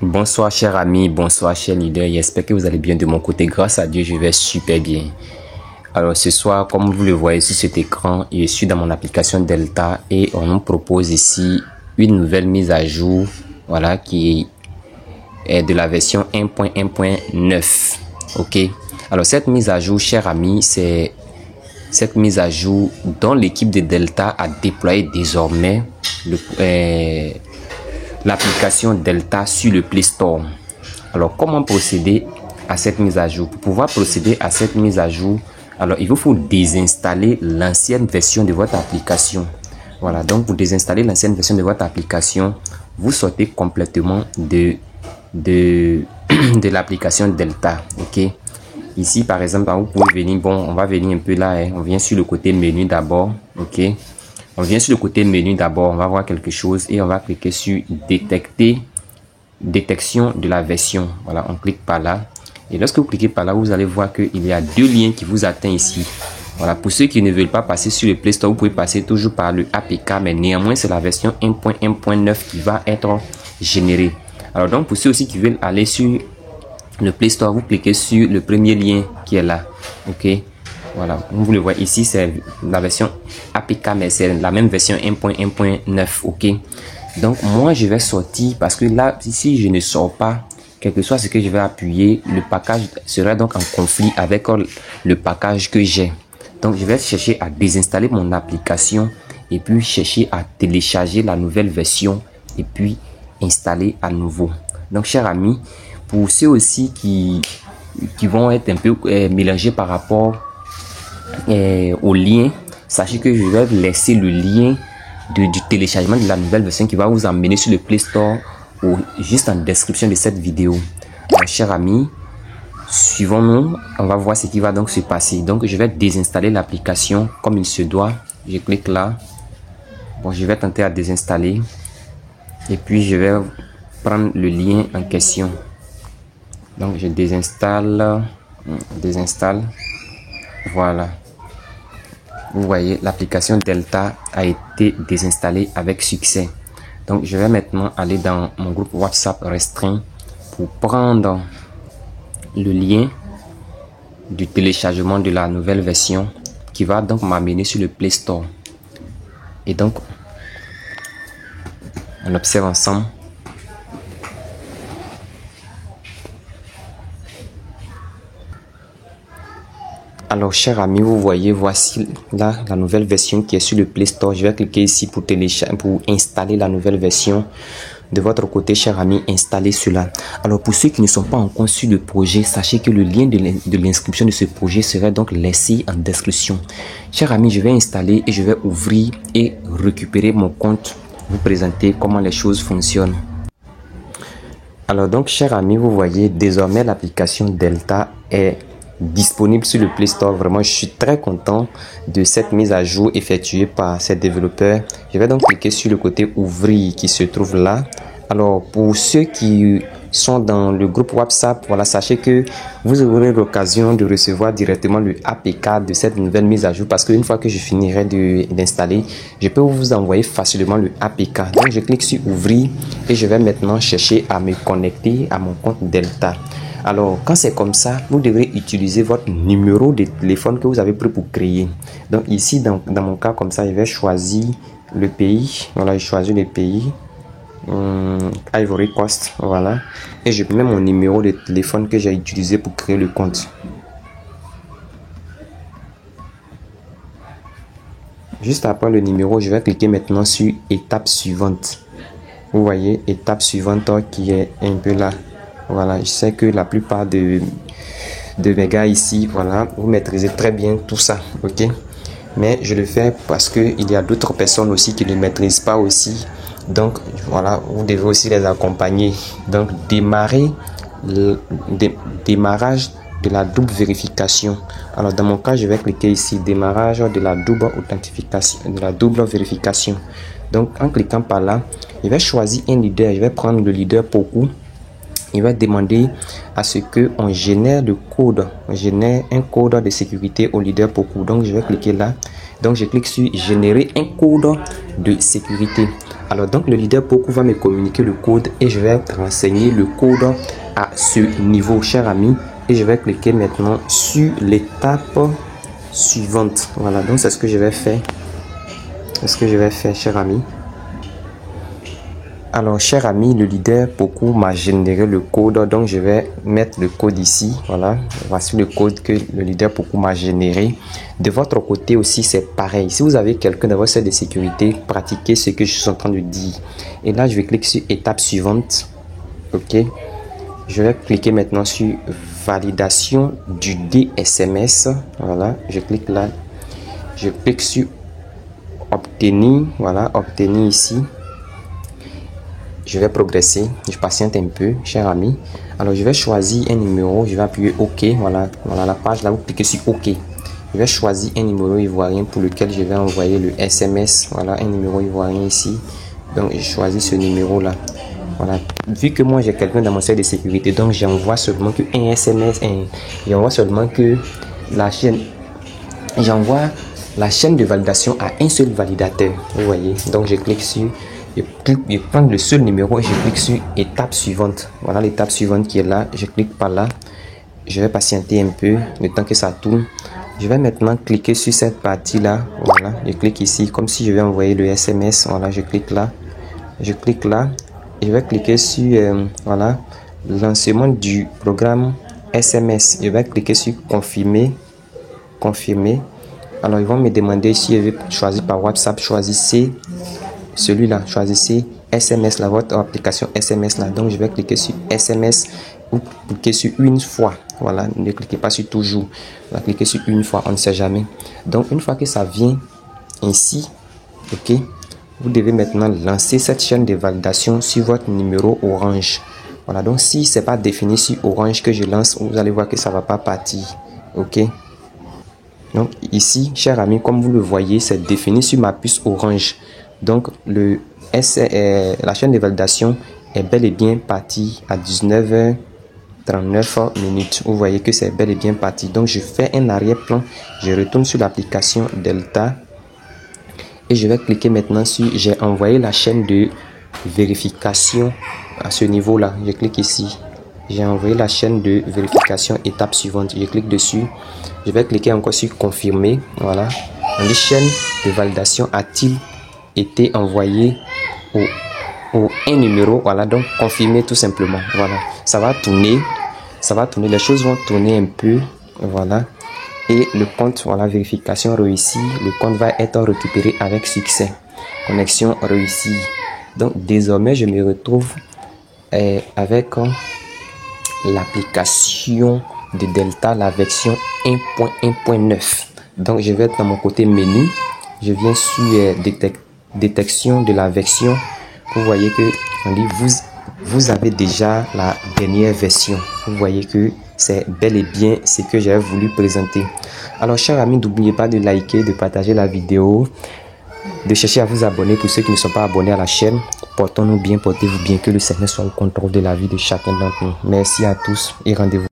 Bonsoir chers amis, bonsoir chers leaders, j'espère que vous allez bien de mon côté. Grâce à Dieu, je vais super bien. Alors ce soir, comme vous le voyez sur cet écran, je suis dans mon application Delta et on nous propose ici une nouvelle mise à jour, voilà, qui est de la version 1.1.9. Ok. Alors cette mise à jour, chers amis, c'est cette mise à jour dont l'équipe de Delta a déployé désormais l'application Delta sur le Play Store. Alors comment procéder à cette mise à jour? Pour pouvoir procéder à cette mise à jour, alors il vous faut désinstaller l'ancienne version de votre application. Voilà, donc pour désinstaller l'ancienne version de votre application, vous sortez complètement de l'application Delta. Ok, ici par exemple, vous pouvez venir, bon, on va venir un peu là, hein, on vient sur le côté menu d'abord. Ok, on vient sur le côté menu d'abord, on va voir quelque chose et on va cliquer sur détection de la version. Voilà, on clique par là et lorsque vous cliquez par là, vous allez voir qu'il y a deux liens qui vous atteignent ici. Voilà, pour ceux qui ne veulent pas passer sur le Play Store, vous pouvez passer toujours par le APK, mais néanmoins c'est la version 1.1.9 qui va être générée. Alors donc pour ceux aussi qui veulent aller sur le Play Store, vous cliquez sur le premier lien qui est là. Ok, voilà, vous le voyez ici, c'est la version APK, mais c'est la même version 1.1.9. ok, donc moi je vais sortir parce que là, si je ne sors pas, quel que soit ce que je vais appuyer, le package sera donc en conflit avec le package que j'ai. Donc je vais chercher à désinstaller mon application et puis chercher à télécharger la nouvelle version et puis installer à nouveau. Donc chers amis, pour ceux aussi qui vont être un peu mélangés par rapport au lien, sachez que je vais laisser le lien du téléchargement de la nouvelle version qui va vous emmener sur le Play Store ou juste en description de cette vidéo. Alors, chers amis, suivons-nous, on va voir ce qui va donc se passer. Donc je vais désinstaller l'application comme il se doit. Je clique là. Bon, je vais tenter à désinstaller et puis je vais prendre le lien en question. Donc je désinstalle, voilà. Vous voyez, l'application Delta a été désinstallée avec succès. Donc je vais maintenant aller dans mon groupe WhatsApp restreint pour prendre le lien du téléchargement de la nouvelle version qui va donc m'amener sur le Play Store. Et donc on observe ensemble. Alors chers amis, vous voyez, voici là la nouvelle version qui est sur le Play Store. Je vais cliquer ici pour installer la nouvelle version. De votre côté, chers amis, installez cela. Alors pour ceux qui ne sont pas encore sur le projet, sachez que le lien de l'inscription de ce projet serait donc laissé en description. Chers amis, je vais installer et je vais ouvrir et récupérer mon compte, vous présenter comment les choses fonctionnent. Alors donc chers amis, vous voyez, désormais l'application Delta est disponible sur le Play Store. Vraiment, je suis très content de cette mise à jour effectuée par ces développeurs. Je vais donc cliquer sur le côté ouvrir qui se trouve là. Alors pour ceux qui sont dans le groupe WhatsApp, voilà, sachez que vous aurez l'occasion de recevoir directement le APK de cette nouvelle mise à jour, parce qu'une fois que je finirai d'installer, je peux vous envoyer facilement le APK. Donc je clique sur ouvrir et je vais maintenant chercher à me connecter à mon compte Delta. Alors quand c'est comme ça, vous devrez utiliser votre numéro de téléphone que vous avez pris pour créer. Donc ici dans mon cas comme ça, je vais choisir le pays. Voilà, je choisis le pays, Ivory Coast, voilà, et je mets mon numéro de téléphone que j'ai utilisé pour créer le compte. Juste après le numéro, je vais cliquer maintenant sur étape suivante. Vous voyez, étape suivante qui est un peu là. Voilà, je sais que la plupart de mes gars ici, voilà, vous maîtrisez très bien tout ça, ok. Mais je le fais parce que il y a d'autres personnes aussi qui ne maîtrisent pas aussi. Donc voilà, vous devez aussi les accompagner. Donc démarrage de la double vérification. Alors dans mon cas, je vais cliquer ici démarrage de la double authentification, de la double vérification. Donc en cliquant par là, je vais choisir un leader. Je vais prendre le leader Poku. Il va demander à ce que on génère le code, on génère un code de sécurité au leader Poku. Donc je vais cliquer là. Donc je clique sur générer un code de sécurité. Alors donc le leader POCO va me communiquer le code et je vais renseigner le code à ce niveau, cher ami, et je vais cliquer maintenant sur l'étape suivante. Voilà, donc c'est ce que je vais faire. C'est ce que je vais faire, cher ami. Alors, cher ami, le leader POCO m'a généré le code, donc je vais mettre le code ici. Voilà, voici le code que le leader POCO m'a généré. De votre côté aussi, c'est pareil. Si vous avez quelqu'un dans votre set de sécurité, pratiquez ce que je suis en train de dire. Et là, je vais cliquer sur étape suivante. Ok. Je vais cliquer maintenant sur validation du DSMS. Voilà, je clique là. Je clique sur obtenir. Voilà, obtenir ici. Je vais progresser, je patiente un peu, cher ami. Alors, je vais choisir un numéro, je vais appuyer OK. Voilà, voilà la page là, vous cliquez sur OK. Je vais choisir un numéro ivoirien pour lequel je vais envoyer le SMS. Voilà, un numéro ivoirien ici. Donc, je choisis ce numéro là. Voilà, vu que moi j'ai quelqu'un dans mon set de sécurité, donc j'envoie seulement que un SMS, j'envoie seulement que la chaîne, j'envoie la chaîne de validation à un seul validateur. Vous voyez, donc je clique sur. Je prends le seul numéro et je clique sur étape suivante. Voilà l'étape suivante qui est là. Je clique par là. Je vais patienter un peu le temps que ça tourne. Je vais maintenant cliquer sur cette partie là. Voilà, je clique ici comme si je vais envoyer le SMS. Voilà, je clique là. Je clique là. Et je vais cliquer sur voilà, lancement du programme SMS. Je vais cliquer sur confirmer. Confirmer. Alors ils vont me demander si je vais choisir par WhatsApp. Choisissez celui-là, choisissez SMS là, votre application SMS là. Donc je vais cliquer sur SMS ou cliquer sur une fois. Voilà, ne cliquez pas sur toujours. On va cliquer sur une fois, on ne sait jamais. Donc une fois que ça vient ainsi, ok, vous devez maintenant lancer cette chaîne de validation sur votre numéro Orange. Voilà, donc si c'est pas défini sur Orange que je lance, vous allez voir que ça va pas partir. Ok. Donc ici, cher ami, comme vous le voyez, c'est défini sur ma puce Orange. Donc la chaîne de validation est bel et bien partie à 19h39 minutes. Vous voyez que c'est bel et bien parti. Donc je fais un arrière-plan, je retourne sur l'application Delta et je vais cliquer maintenant sur j'ai envoyé la chaîne de vérification à ce niveau là. Je clique ici. J'ai envoyé la chaîne de vérification étape suivante. Je clique dessus. Je vais cliquer encore sur confirmer. Voilà. On dit chaîne de validation a-t-il été envoyé au un numéro. Voilà, donc confirmer tout simplement. Voilà, ça va tourner, les choses vont tourner un peu. Voilà, et le compte, voilà, vérification réussie, le compte va être récupéré avec succès, connexion réussie. Donc désormais je me retrouve avec l'application de Delta, la version 1.1.9. donc je vais être dans mon côté menu, je viens sur détection de la version. Vous voyez que on dit vous avez déjà la dernière version. Vous voyez que c'est bel et bien ce que j'ai voulu présenter. Alors chers amis, n'oubliez pas de liker, de partager la vidéo, de chercher à vous abonner pour ceux qui ne sont pas abonnés à la chaîne. Portons-nous bien, portez-vous bien, que le Seigneur soit au contrôle de la vie de chacun d'entre nous. Merci à tous et rendez-vous.